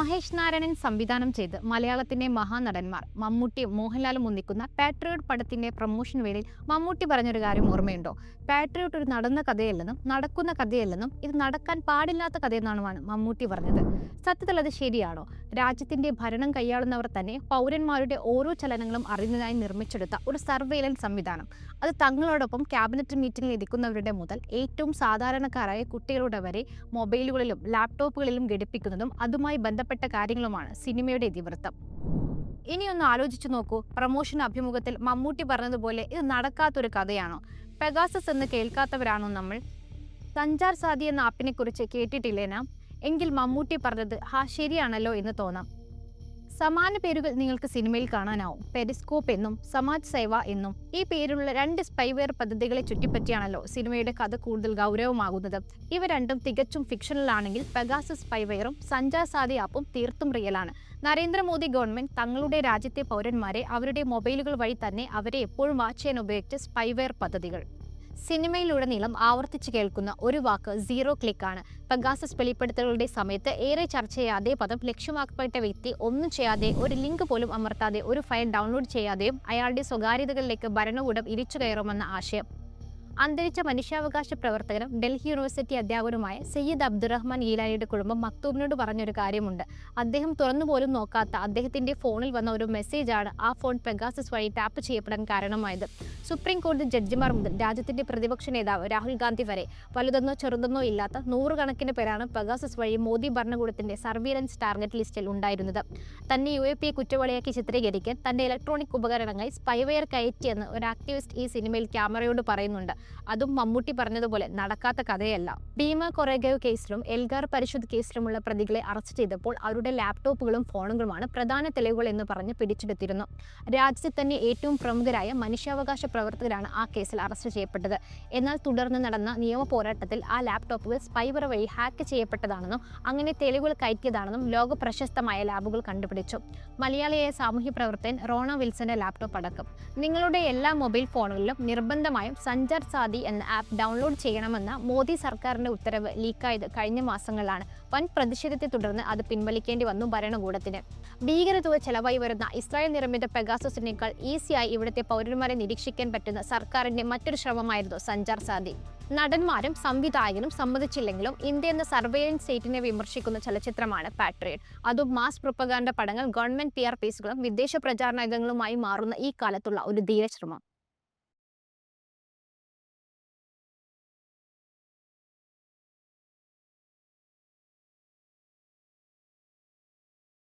മഹേഷ് നാരായണൻ സംവിധാനം ചെയ്ത് മലയാളത്തിന്റെ മഹാനടന്മാർ മമ്മൂട്ടിയും മോഹൻലാലും ഒന്നിക്കുന്ന പാട്രിയോട്ട് പടത്തിന്റെ പ്രൊമോഷൻ വേളയിൽ മമ്മൂട്ടി പറഞ്ഞൊരു കാര്യം ഓർമ്മയുണ്ടോ? പാട്രിയോട്ട് ഒരു നടന്ന കഥയല്ലെന്നും നടക്കുന്ന കഥയല്ലെന്നും ഇത് നടക്കാൻ പാടില്ലാത്ത കഥയെന്നാണ് മമ്മൂട്ടി പറഞ്ഞത്. സത്യത്തിൽ അത് ശരിയാണോ? രാജ്യത്തിന്റെ ഭരണം കൈയാളുന്നവർ തന്നെ പൗരന്മാരുടെ ഓരോ ചലനങ്ങളും അറിയുന്നതിനായി നിർമ്മിച്ചെടുത്ത ഒരു സർവെയിലൻസ് സംവിധാനം, അത് തങ്ങളോടൊപ്പം ക്യാബിനറ്റ് മീറ്റിംഗിൽ ഇരിക്കുന്നവരുടെ മുതൽ ഏറ്റവും സാധാരണക്കാരായ കുട്ടികളുടെ വരെ മൊബൈലുകളിലും ലാപ്ടോപ്പുകളിലും ഘടിപ്പിക്കുന്നതും അതുമായി ബന്ധപ്പെട്ട കാര്യങ്ങളുമാണ് സിനിമയുടെ ഇതിവൃത്തം. ഇനിയൊന്ന് ആലോചിച്ചു നോക്കൂ. പ്രമോഷൻ അഭിമുഖത്തിൽ മമ്മൂട്ടി പറഞ്ഞതുപോലെ ഇത് നടക്കാത്തൊരു കഥയാണോ? പെഗാസസ് എന്ന് കേൾക്കാത്തവരാണോ നമ്മൾ? സഞ്ചാർ സാധി എന്ന ആപ്പിനെ കുറിച്ച് കേട്ടിട്ടില്ലേനാ? എങ്കിൽ മമ്മൂട്ടി പറഞ്ഞത് ശരിയാണല്ലോ എന്ന് തോന്നാം. സമാന പേരുകൾ നിങ്ങൾക്ക് സിനിമയിൽ കാണാനാവും. പെരിസ്കോപ്പ് എന്നും സമാജ് സേവ എന്നും. ഈ പേരിലുള്ള രണ്ട് സ്പൈവെയർ പദ്ധതികളെ ചുറ്റിപ്പറ്റിയാണല്ലോ സിനിമയുടെ കഥ കൂടുതൽ ഗൗരവമാകുന്നത്. ഇവ രണ്ടും തികച്ചും ഫിക്ഷണലാണെങ്കിൽ പെഗാസസ് സ്പൈവെയറും സഞ്ചാർ സാധി ആപ്പും തീർത്തും റിയലാണ്. നരേന്ദ്രമോദി ഗവൺമെന്റ് തങ്ങളുടെ രാജ്യത്തെ പൗരന്മാരെ അവരുടെ മൊബൈലുകൾ വഴി തന്നെ അവരെ എപ്പോഴും വാച്ച് ചെയ്യാൻ ഉപയോഗിച്ച സ്പൈവെയർ പദ്ധതികൾ. സിനിമയിലുടനീളം ആവർത്തിച്ച് കേൾക്കുന്ന ഒരു വാക്ക് സീറോ ക്ലിക്ക് ആണ്. പെഗാസസ് വെളിപ്പെടുത്തലുകളുടെ സമയത്ത് ഏറെ ചർച്ച ചെയ്യാതെ പദം ലക്ഷ്യമാക്കപ്പെട്ട വ്യക്തി ഒന്നും ചെയ്യാതെ, ഒരു ലിങ്ക് പോലും അമർത്താതെ, ഒരു ഫയൽ ഡൗൺലോഡ് ചെയ്യാതെയും അയാളുടെ സ്വകാര്യതകളിലേക്ക് ഭരണകൂടം ഇരിച്ചു കയറുമെന്ന ആശയം. അന്തരിച്ച മനുഷ്യാവകാശ പ്രവർത്തകനും ഡൽഹി യൂണിവേഴ്സിറ്റി അധ്യാപകനുമായ സയ്യിദ് അബ്ദുറഹ്മാൻ ഗീലാനിയുടെ കുടുംബം മക്തൂബിനോട് പറഞ്ഞൊരു കാര്യമുണ്ട്. അദ്ദേഹം തുറന്നുപോലും നോക്കാത്ത അദ്ദേഹത്തിന്റെ ഫോണിൽ വന്ന ഒരു മെസ്സേജാണ് ആ ഫോൺ പെഗാസസ് വഴി ടാപ്പ് ചെയ്യപ്പെടാൻ കാരണമായത്. സുപ്രീം കോടതി ജഡ്ജിമാർ മുതൽ രാജ്യത്തിന്റെ പ്രതിപക്ഷ നേതാവ് രാഹുൽ ഗാന്ധി വരെ വലുതെന്നോ ചെറുതെന്നോ ഇല്ലാത്ത നൂറുകണക്കിന് പേരാണ് പെഗാസസ് വഴി മോദി ഭരണകൂടത്തിന്റെ സർവീലൻസ് ടാർഗറ്റ് ലിസ്റ്റിൽ ഉണ്ടായിരുന്നത്. തന്നെ UAPയെ കുറ്റവാളിയാക്കി ചിത്രീകരിക്കാൻ തന്റെ ഇലക്ട്രോണിക് ഉപകരണങ്ങളിൽ സ്പൈവെയർ കയറ്റിയെന്ന് ഒരു ആക്ടിവിസ്റ്റ് ഈ സിനിമയിൽ ക്യാമറയോട് പറയുന്നുണ്ട്. അതും മമ്മൂട്ടി പറഞ്ഞതുപോലെ നടക്കാത്ത കഥയല്ല. ഭീമ കൊറേഗാവ് കേസിലും എൽഗാർ പരിഷത്ത് കേസിലുമുള്ള പ്രതികളെ അറസ്റ്റ് ചെയ്തപ്പോൾ അവരുടെ ലാപ്ടോപ്പുകളും ഫോണുകളുമാണ് പ്രധാന തെളിവുകൾ എന്ന് പറഞ്ഞ് പിടിച്ചെടുത്തിരുന്നു. രാജ്യത്തെ തന്നെ ഏറ്റവും പ്രമുഖരായ മനുഷ്യാവകാശ പ്രവർത്തകരാണ് ആ കേസിൽ അറസ്റ്റ് ചെയ്യപ്പെട്ടത്. എന്നാൽ തുടർന്ന് നടന്ന നിയമ പോരാട്ടത്തിൽ ആ ലാപ്ടോപ്പുകൾ സ്പൈവെയർ വഴി ഹാക്ക് ചെയ്യപ്പെട്ടതാണെന്നും അങ്ങനെ തെളിവുകൾ കയറ്റിയതാണെന്നും ലോക പ്രശസ്തമായ ലാബുകൾ കണ്ടുപിടിച്ചു. മലയാളിയായ സാമൂഹ്യ പ്രവർത്തകൻ റോണ വിൽസന്റെ ലാപ്ടോപ്പ് അടക്കം. നിങ്ങളുടെ എല്ലാ മൊബൈൽ ഫോണുകളിലും നിർബന്ധമായും സഞ്ചാർ സാധി എന്ന ആപ്പ് ഡൗൺലോഡ് ചെയ്യണമെന്ന മോദി സർക്കാരിന്റെ ഉത്തരവ് ലീക്കായത് കഴിഞ്ഞ മാസങ്ങളിലാണ്. വൻ പ്രതിഷേധത്തെ തുടർന്ന് അത് പിൻവലിക്കേണ്ടി വന്നു ഭരണകൂടത്തിന്. ഭീകരതുക ചെലവായി വരുന്ന ഇസ്രായേൽ നിർമ്മിത പെഗാസസിനേക്കാൾ ഈസിയായി ഇവിടുത്തെ പൗരന്മാരെ നിരീക്ഷിക്കാൻ പറ്റുന്ന സർക്കാരിന്റെ മറ്റൊരു ശ്രമമായിരുന്നു സഞ്ചാർ സാധി. നടന്മാരും സംവിധായകനും സമ്മതിച്ചില്ലെങ്കിലും ഇന്ത്യ എന്ന സർവൈലൻസ് സ്റ്റേറ്റിനെ വിമർശിക്കുന്ന ചലച്ചിത്രമാണ് പാട്രിയോട്ട്. അതും മാസ് പ്രൊപ്പഗാൻഡ പടങ്ങൾ, ഗവൺമെന്റ് PR പീസുകളും വിദേശ പ്രചാരണങ്ങളുമായി മാറുന്ന ഈ കാലത്തുള്ള ഒരു ധീരശ്രമം.